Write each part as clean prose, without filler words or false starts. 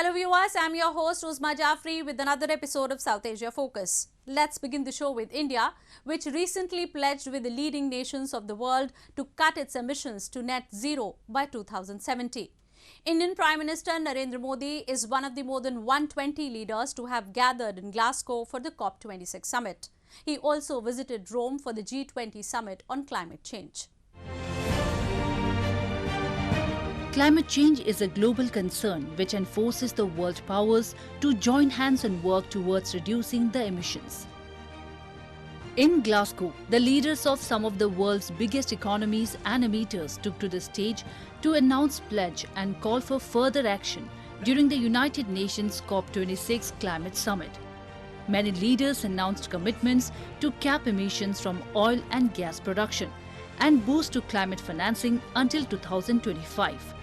Hello viewers, I'm your host Uzma Jafri with another episode of South Asia Focus. Let's begin the show with India, which recently pledged with the leading nations of the world to cut its emissions to net zero by 2070. Indian Prime Minister Narendra Modi is one of the more than 120 leaders to have gathered in Glasgow for the COP26 summit. He also visited Rome for the G20 summit on climate change. Climate change is a global concern which enforces the world powers to join hands and work towards reducing the emissions. In Glasgow, the leaders of some of the world's biggest economies and emitters took to the stage to announce pledge and call for further action during the United Nations COP26 Climate Summit. Many leaders announced commitments to cap emissions from oil and gas production and boost to climate financing until 2025.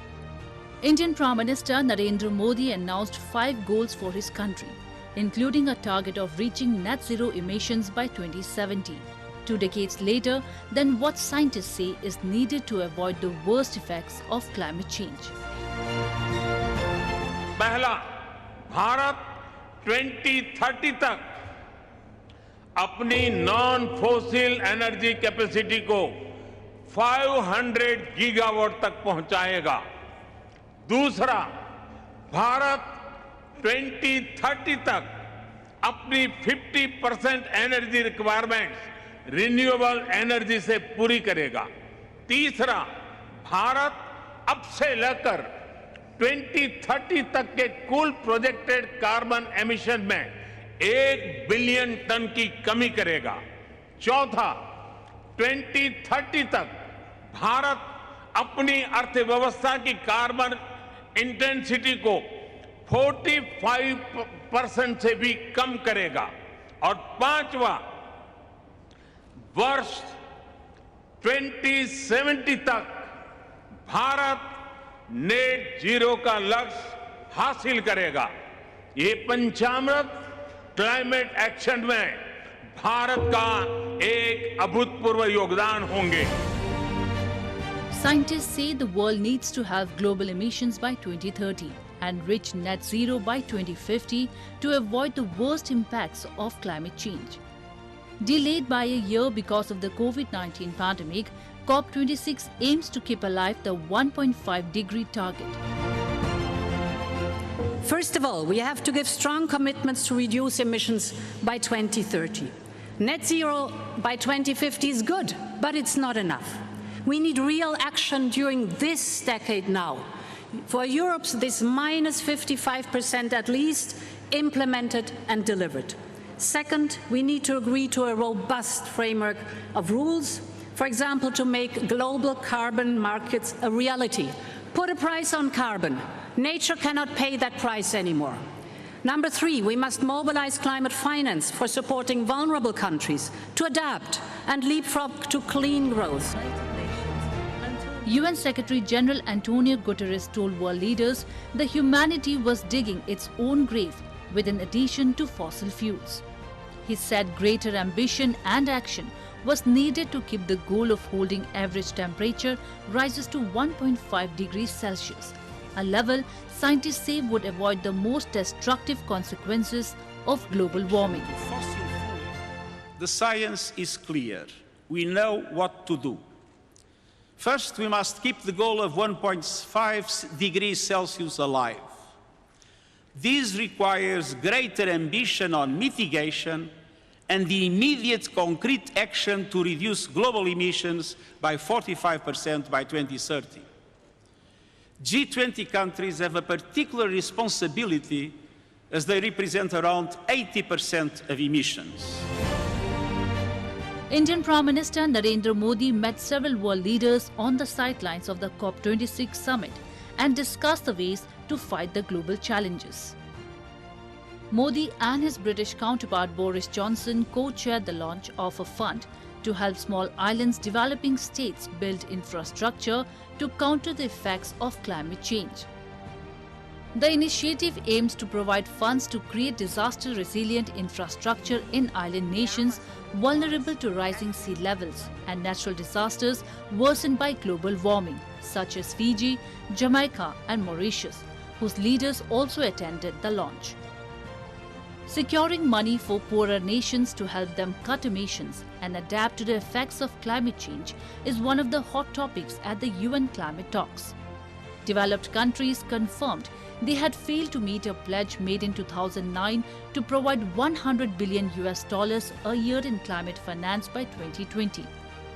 Indian Prime Minister Narendra Modi announced 5 goals for his country, including a target of reaching net zero emissions by 2070, 2 decades later than what scientists say is needed to avoid the worst effects of climate change. पहला, भारत 2030 तक अपनी non fossil energy capacity को 500 gigawatt तक पहुंचाएगा। दूसरा, भारत 2030 तक अपनी 50% energy requirements renewable energy से पूरी करेगा। तीसरा, भारत अब से लेकर 2030 तक के कुल प्रोजेक्टेड कार्बन एमिशन में 1 बिलियन टन की कमी करेगा। चौथा, 2030 तक भारत अपनी अर्थव्यवस्था की कार्बन इंटेंसिटी को 45% से भी कम करेगा। और पांचवा, वर्ष 2070 तक भारत नेट जीरो का लक्ष्य हासिल करेगा। ये पंचामृत क्लाइमेट एक्शन में भारत का एक अभूतपूर्व योगदान होंगे। Scientists say the world needs to have global emissions by 2030 and reach net zero by 2050 to avoid the worst impacts of climate change. Delayed by a year because of the COVID-19 pandemic, COP26 aims to keep alive the 1.5-degree target. First of all, we have to give strong commitments to reduce emissions by 2030. Net zero by 2050 is good, but it's not enough. We need real action during this decade now. For Europe's this minus 55% at least implemented and delivered. Second, we need to agree to a robust framework of rules, for example, to make global carbon markets a reality. Put a price on carbon. Nature cannot pay that price anymore. Number 3, we must mobilize climate finance for supporting vulnerable countries to adapt and leapfrog to clean growth. UN Secretary General Antonio Guterres told world leaders the humanity was digging its own grave with an addition to fossil fuels. He said greater ambition and action was needed to keep the goal of holding average temperature rises to 1.5 degrees Celsius, a level scientists say would avoid the most destructive consequences of global warming. The science is clear. We know what to do. First, we must keep the goal of 1.5 degrees Celsius alive. This requires greater ambition on mitigation and the immediate concrete action to reduce global emissions by 45% by 2030. G20 countries have a particular responsibility as they represent around 80% of emissions. Indian Prime Minister Narendra Modi met several world leaders on the sidelines of the COP26 summit and discussed the ways to fight the global challenges. Modi and his British counterpart Boris Johnson co-chaired the launch of a fund to help small islands developing states build infrastructure to counter the effects of climate change. The initiative aims to provide funds to create disaster-resilient infrastructure in island nations vulnerable to rising sea levels and natural disasters worsened by global warming, such as Fiji, Jamaica and Mauritius, whose leaders also attended the launch. Securing money for poorer nations to help them cut emissions and adapt to the effects of climate change is one of the hot topics at the UN climate talks. Developed countries confirmed they had failed to meet a pledge made in 2009 to provide $100 billion a year in climate finance by 2020.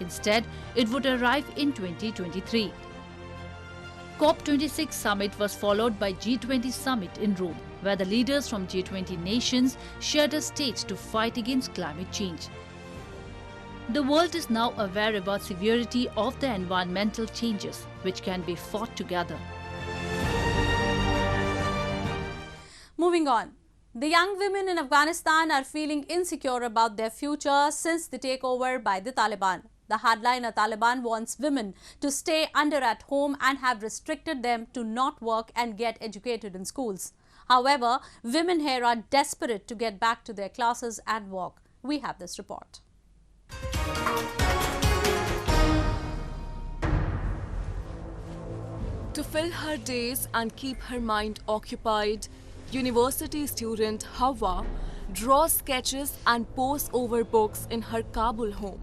Instead, it would arrive in 2023. COP26 summit was followed by G20 summit in Rome, where the leaders from G20 nations shared a stage to fight against climate change. The world is now aware about severity of the environmental changes, which can be fought together. Moving on. The young women in Afghanistan are feeling insecure about their future since the takeover by the Taliban. The hardliner Taliban wants women to stay under at home and have restricted them to not work and get educated in schools. However, women here are desperate to get back to their classes and work. We have this report. To fill her days and keep her mind occupied, university student Hawa draws sketches and pores over books in her Kabul home.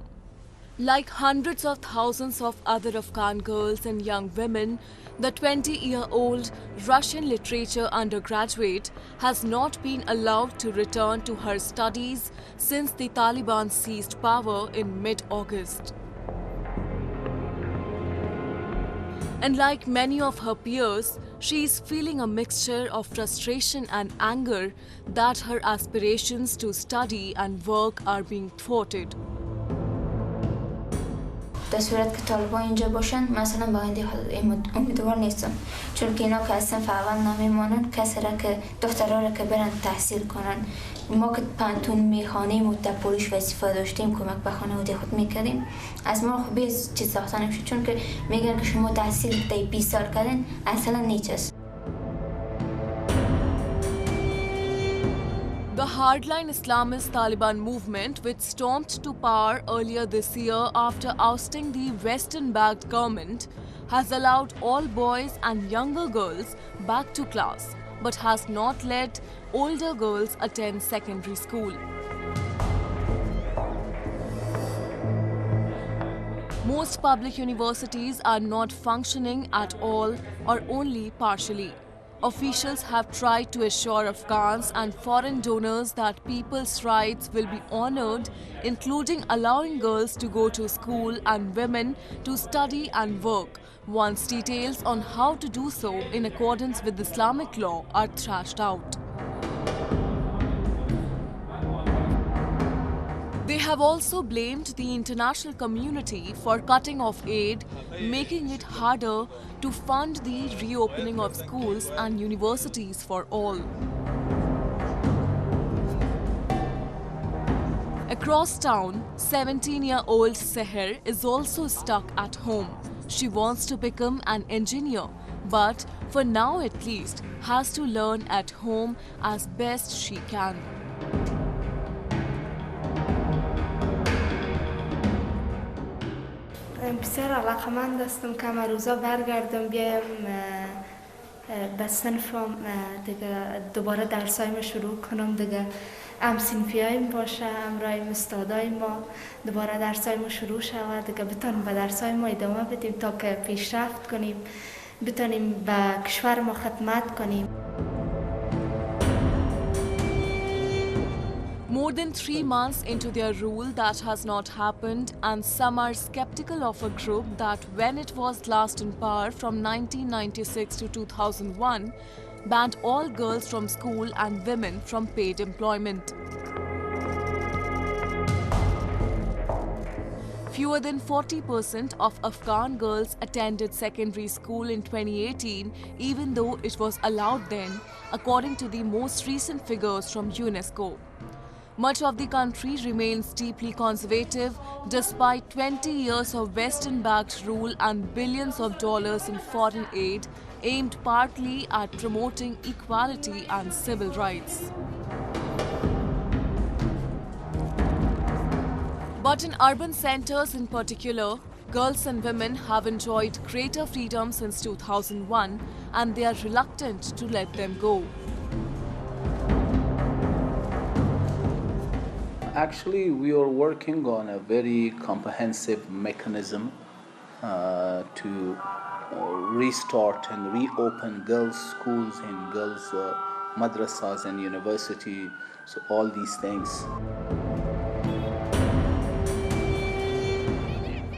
Like hundreds of thousands of other Afghan girls and young women, the 20-year-old Russian literature undergraduate has not been allowed to return to her studies since the Taliban seized power in mid-August. And like many of her peers, she is feeling a mixture of frustration and anger that her aspirations to study and work are being thwarted. در صورت که طالبان اینجا باشن مثلا با آینده امیدوار نیستم چون که اینا که اصلا فعلا نمیمانن کسی را که دخترها را که برن تحصیل کنن ما که پانتون میخوانیم و در پولیش وظیفه داشتیم کمک به خانواده خود میکردیم از ما خوبی چیز ساخته نمیشه چون که میگن که شما تحصیل تا 20 سال کردین اصلا نیچست. The hardline Islamist Taliban movement, which stormed to power earlier this year after ousting the Western-backed government, has allowed all boys and younger girls back to class, but has not let older girls attend secondary school. Most public universities are not functioning at all or only partially. Officials have tried to assure Afghans and foreign donors that people's rights will be honored, including allowing girls to go to school and women to study and work, once details on how to do so in accordance with Islamic law are thrashed out. They have also blamed the international community for cutting off aid, making it harder to fund the reopening of schools and universities for all. Across town, 17-year-old Seher is also stuck at home. She wants to become an engineer, but for now at least, has to learn at home as best she can. بسیار علاقمند هستم که من روزا برگردم بیایم به صنفم دیگه دوباره درسایمو شروع کنم دیگه صنفیایم باشه همراه استادای ما دوباره درسایمو شروع شود دیگه بتونیم به درسای ما ادامه بدیم تا که پیشرفت کنیم بتونیم به کشور ما خدمت کنیم. More than 3 months into their rule, that has not happened, and some are skeptical of a group that, when it was last in power from 1996 to 2001, banned all girls from school and women from paid employment. Fewer than 40% of Afghan girls attended secondary school in 2018, even though it was allowed then, according to the most recent figures from UNESCO. Much of the country remains deeply conservative despite 20 years of Western-backed rule and billions of dollars in foreign aid aimed partly at promoting equality and civil rights. But in urban centers in particular, girls and women have enjoyed greater freedom since 2001 and they are reluctant to let them go. Actually, we are working on a very comprehensive mechanism to restart and reopen girls' schools and girls' madrasas and university, so all these things.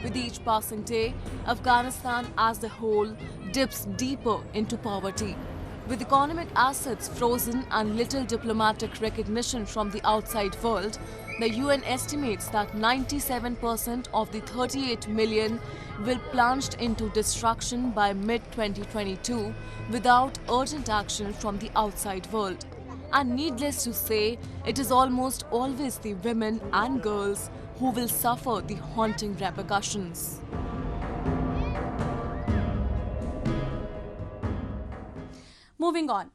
With each passing day, Afghanistan as a whole dips deeper into poverty. With economic assets frozen and little diplomatic recognition from the outside world, the UN estimates that 97% of the 38 million will plunge into destruction by mid-2022 without urgent action from the outside world. And needless to say, it is almost always the women and girls who will suffer the haunting repercussions. Moving on.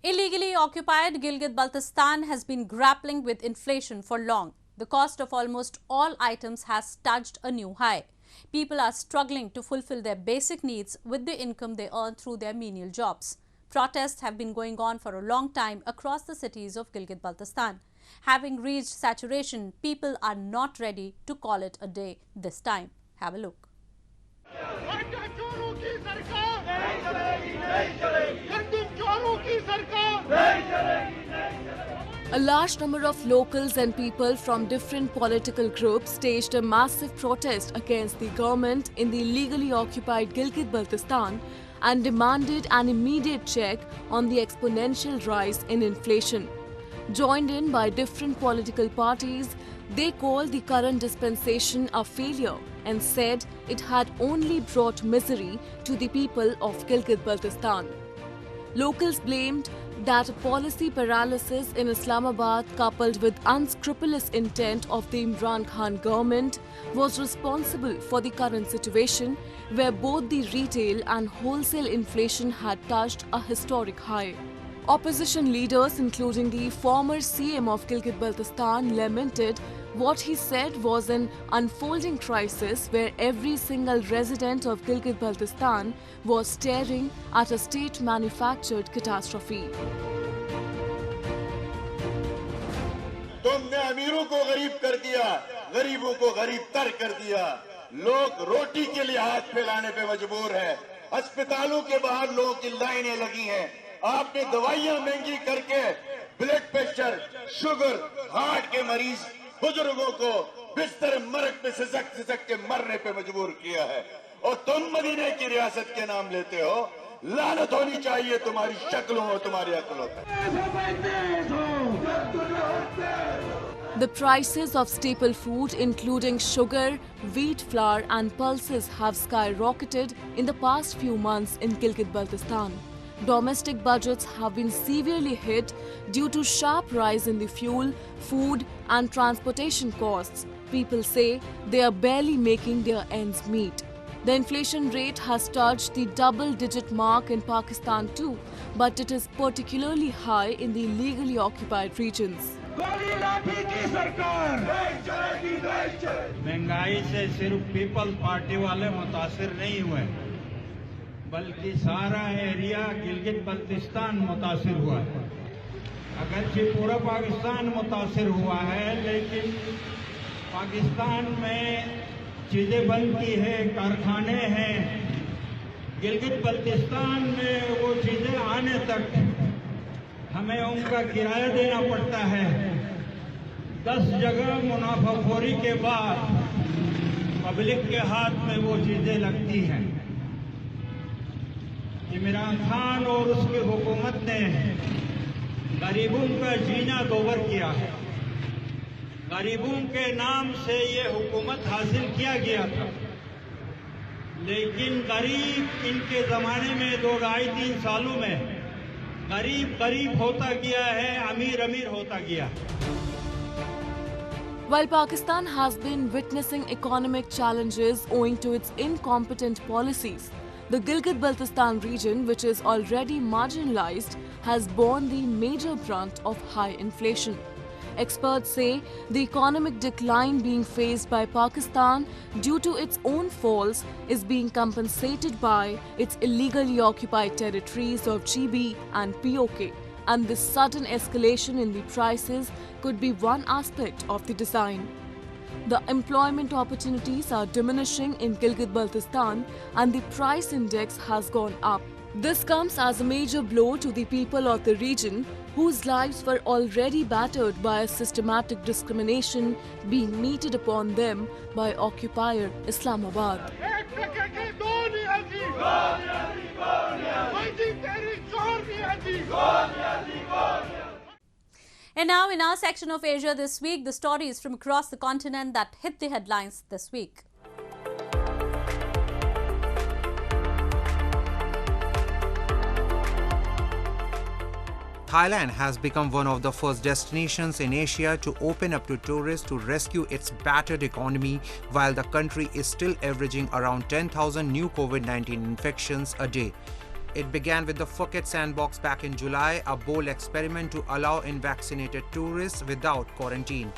Illegally occupied Gilgit Baltistan has been grappling with inflation for long. The cost of almost all items has touched a new high. People are struggling to fulfill their basic needs with the income they earn through their menial jobs. Protests have been going on for a long time across the cities of Gilgit Baltistan. Having reached saturation, people are not ready to call it a day this time. Have a look. A large number of locals and people from different political groups staged a massive protest against the government in the illegally occupied Gilgit Baltistan and demanded an immediate check on the exponential rise in inflation. Joined in by different political parties, they called the current dispensation a failure and said it had only brought misery to the people of Gilgit Baltistan. Locals blamed that policy paralysis in Islamabad coupled with unscrupulous intent of the Imran Khan government was responsible for the current situation where both the retail and wholesale inflation had touched a historic high. Opposition leaders, including the former CM of Gilgit Baltistan, lamented what he said was an unfolding crisis where every single resident of Gilgit Baltistan was staring at a state-manufactured catastrophe. तुमने अमीरों को गरीब कर दिया, गरीबों को गरीब तर कर दिया। लोग रोटी के लिए हाथ फैलाने पे मजबूर हैं। अस्पतालों के बाहर लोगों की लाइनें लगी हैं। आपने दवाइयां महंगी करके ब्लड प्रेशर, शुगर, हार्ट के मरीज, बुजुर्गों को बिस्तर मरक पे सिसक के मरने पे मजबूर किया है। और तुम मदीने की रियासत के नाम लेते हो। लानत होनी चाहिए तुम्हारी शक्लों और तुम्हारी अक्लों पे। The prices of staple food, including sugar, wheat flour and pulses, have skyrocketed in the past few months in Gilgit Baltistan. Domestic budgets have been severely hit due to sharp rise in the fuel, food and transportation costs. People say they are barely making their ends meet. The inflation rate has touched the double-digit mark in Pakistan too, but it is particularly high in the illegally occupied regions. महंगाई से सिर्फ peoples party वाले मुतासिर नहीं हुए, बल्कि सारा area Gilgit Baltistan मुतासिर हुआ है। अगरचे पूरा पाकिस्तान मुतासिर हुआ है, लेकिन पाकिस्तान में चीजें बंद की है, कारखाने हैं। गिलगित बल्तिस्तान में वो चीजें आने तक हमें उनका किराया देना पड़ता है। 10 जगह मुनाफाखोरी के बाद पब्लिक के हाथ में वो चीजें लगती हैं। इमरान खान और उसकी हुकूमत ने गरीबों का जीना दोवर किया है। गरीबों के नाम से ये हुकूमत हासिल किया गया था, लेकिन गरीब इनके ज़माने में 2-2.5-3 सालों में गरीब गरीब होता गया है, अमीर अमीर होता गया। While Pakistan has been witnessing economic challenges owing to its incompetent policies, the Gilgit-Baltistan region, which is already marginalized, has borne the major brunt of high inflation. Experts say the economic decline being faced by Pakistan due to its own faults is being compensated by its illegally occupied territories of GB and POK. And this sudden escalation in the prices could be one aspect of the design. The employment opportunities are diminishing in Gilgit Baltistan and the price index has gone up. This comes as a major blow to the people of the region whose lives were already battered by a systematic discrimination being meted upon them by occupier Islamabad. And now in our section of Asia this week, the stories from across the continent that hit the headlines this week. Thailand has become one of the first destinations in Asia to open up to tourists to rescue its battered economy, while the country is still averaging around 10,000 new COVID-19 infections a day. It began with the Phuket sandbox back in July, a bold experiment to allow unvaccinated tourists without quarantine.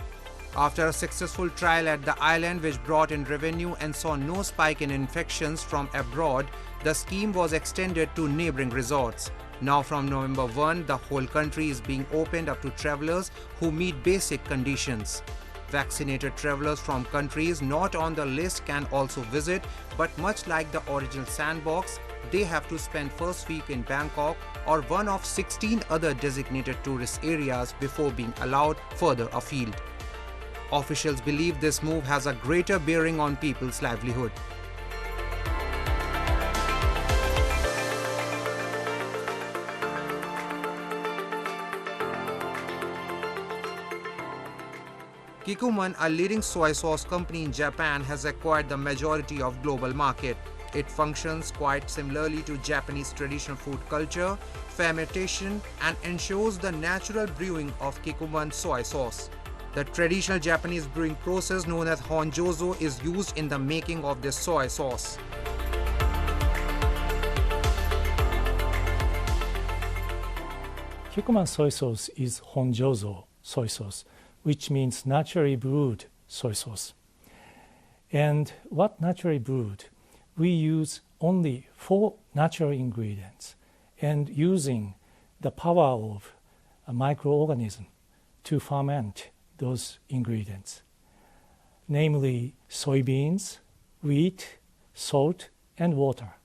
After a successful trial at the island which brought in revenue and saw no spike in infections from abroad, the scheme was extended to neighboring resorts. Now from November 1, the whole country is being opened up to travelers who meet basic conditions. Vaccinated travelers from countries not on the list can also visit, but much like the original sandbox, they have to spend first week in Bangkok or one of 16 other designated tourist areas before being allowed further afield. Officials believe this move has a greater bearing on people's livelihood. Kikkoman, a leading soy sauce company in Japan, has acquired the majority of global market. It functions quite similarly to Japanese traditional food culture, fermentation, and ensures the natural brewing of Kikkoman soy sauce. The traditional Japanese brewing process known as honjozo is used in the making of this soy sauce. Kikkoman soy sauce is honjozo soy sauce, which means naturally brewed soy sauce. And what naturally brewed? We use only 4 natural ingredients and using the power of a microorganism to ferment those ingredients, namely soybeans, wheat, salt, and water.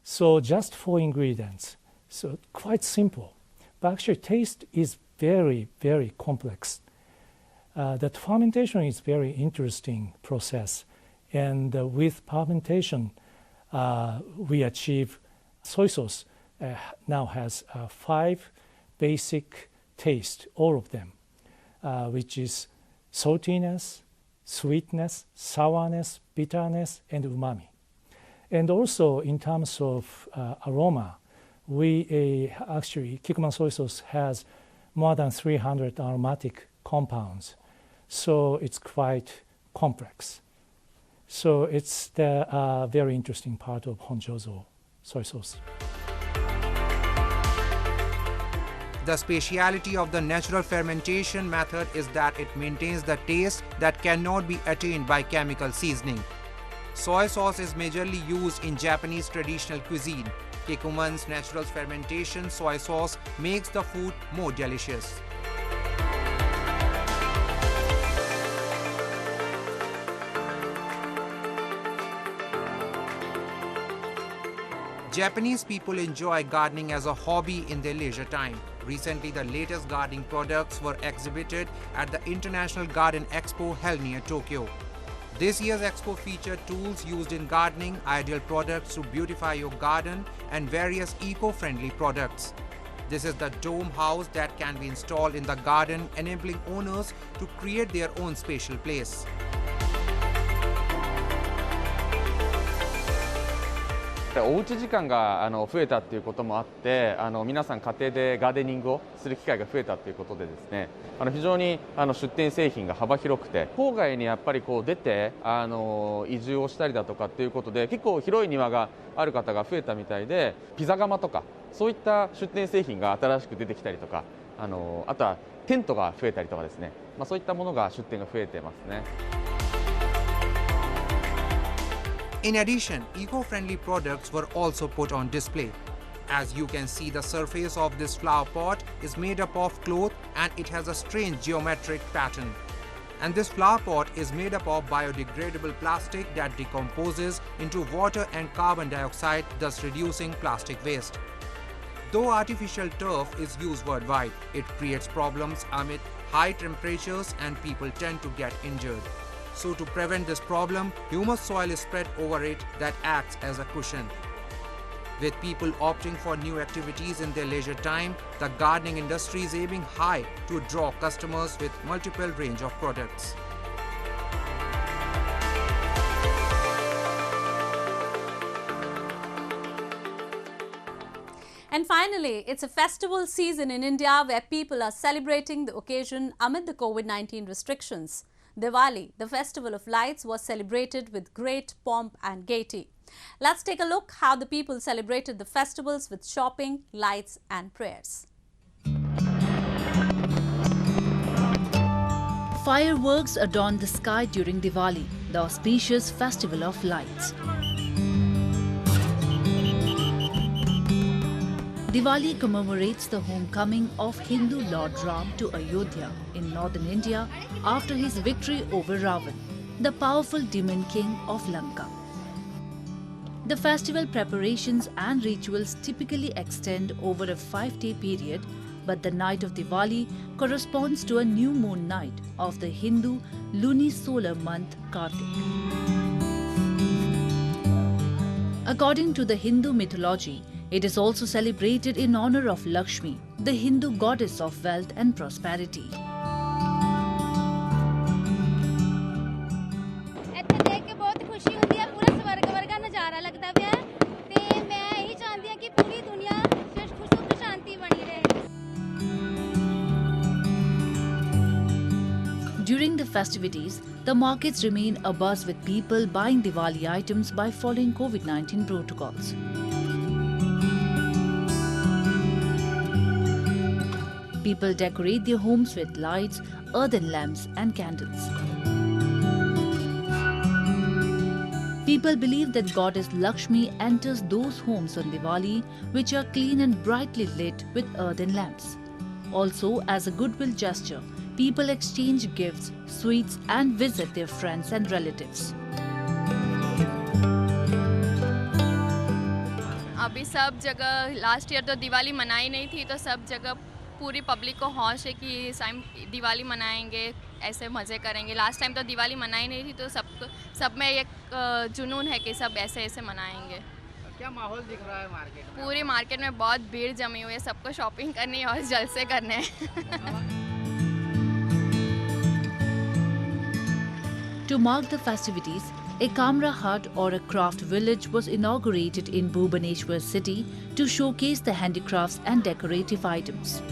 So just 4 ingredients, so quite simple, but actually taste is very, very complex. That fermentation is very interesting process, and with fermentation, we achieve soy sauce now has 5 basic tastes, all of them, which is saltiness, sweetness, sourness, bitterness, and umami. And also in terms of aroma, we actually Kikkoman soy sauce has more than 300 aromatic compounds, so it's quite complex. So it's the very interesting part of honjozo soy sauce. The speciality of the natural fermentation method is that it maintains the taste that cannot be attained by chemical seasoning. Soy sauce is majorly used in Japanese traditional cuisine. Kikkoman's natural fermentation soy sauce makes the food more delicious. Japanese people enjoy gardening as a hobby in their leisure time. Recently, the latest gardening products were exhibited at the International Garden Expo held near Tokyo. This year's expo featured tools used in gardening, ideal products to beautify your garden, and various eco-friendly products. This is the dome house that can be installed in the garden, enabling owners to create their own spatial place. おうち時間が増えたということもあって、皆さん家庭でガーデニングをする機会が増えたということでですね、非常に出店製品が幅広くて、郊外にやっぱり出て移住をしたりだとかっていうことで、結構広い庭がある方が増えたみたいで、ピザ窯とかそういった出店製品が新しく出てきたりとか、あとはテントが増えたりとかですね、そういったものが出店が増えてますね。In addition, eco-friendly products were also put on display. As you can see, the surface of this flower pot is made up of cloth and it has a strange geometric pattern. And this flower pot is made up of biodegradable plastic that decomposes into water and carbon dioxide, thus reducing plastic waste. Though artificial turf is used worldwide, it creates problems amid high temperatures and people tend to get injured. So to prevent this problem, humus soil is spread over it that acts as a cushion. With people opting for new activities in their leisure time, the gardening industry is aiming high to draw customers with multiple range of products. And finally, it's a festival season in India where people are celebrating the occasion amid the COVID-19 restrictions. Diwali, the festival of lights, was celebrated with great pomp and gaiety. Let's take a look how the people celebrated the festivals with shopping, lights and prayers. Fireworks adorn the sky during Diwali, the auspicious festival of lights. Diwali commemorates the homecoming of Hindu Lord Ram to Ayodhya in northern India after his victory over Ravan, the powerful demon king of Lanka. The festival preparations and rituals typically extend over a 5-day period, but the night of Diwali corresponds to a new moon night of the Hindu lunisolar month Kartik. According to the Hindu mythology, it is also celebrated in honor of Lakshmi, the Hindu goddess of wealth and prosperity. During the festivities, the markets remain abuzz with people buying Diwali items by following COVID-19 protocols. People decorate their homes with lights, earthen lamps and candles. People believe that goddess Lakshmi enters those homes on Diwali which are clean and brightly lit with earthen lamps. Also, as a goodwill gesture, people exchange gifts, sweets and visit their friends and relatives. अभी सब जगह last year तो दिवाली मनाई नहीं थी, तो सब जगह पूरी पब्लिक को हौश है कि इस टाइम दिवाली मनाएंगे, ऐसे मज़े करेंगे। लास्ट टाइम तो दिवाली मनाई नहीं थी, तो सब में एक जुनून है कि सब ऐसे ऐसे मनाएंगे। क्या माहौल दिख रहा है मार्केट में? पूरी मार्केट में बहुत भीड़ जमी हुई है, सबको शॉपिंग करनी है और जलसे करने हैं। To mark the festivities, a Kamra hut or a craft village was inaugurated in Bhubaneswar city to showcase the handicrafts and decorative items.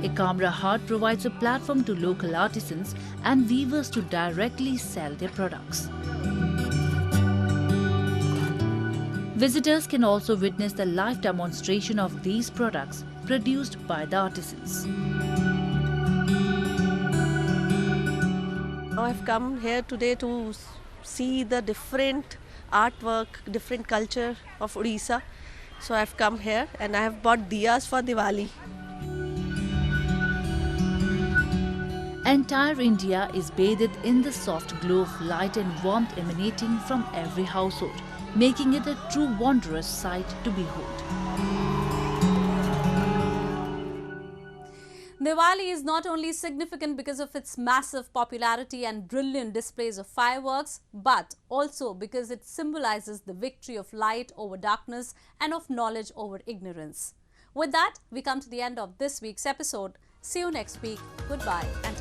A Kamra hut provides a platform to local artisans and weavers to directly sell their products. Visitors can also witness the live demonstration of these products produced by the artisans. I've come here today to see the different artwork, different culture of Odisha. So I've come here and I have bought diyas for Diwali. Entire India is bathed in the soft glow of light and warmth emanating from every household, making it a true wondrous sight to behold. Diwali is not only significant because of its massive popularity and brilliant displays of fireworks, but also because it symbolizes the victory of light over darkness and of knowledge over ignorance. With that, we come to the end of this week's episode. See you next week. Goodbye and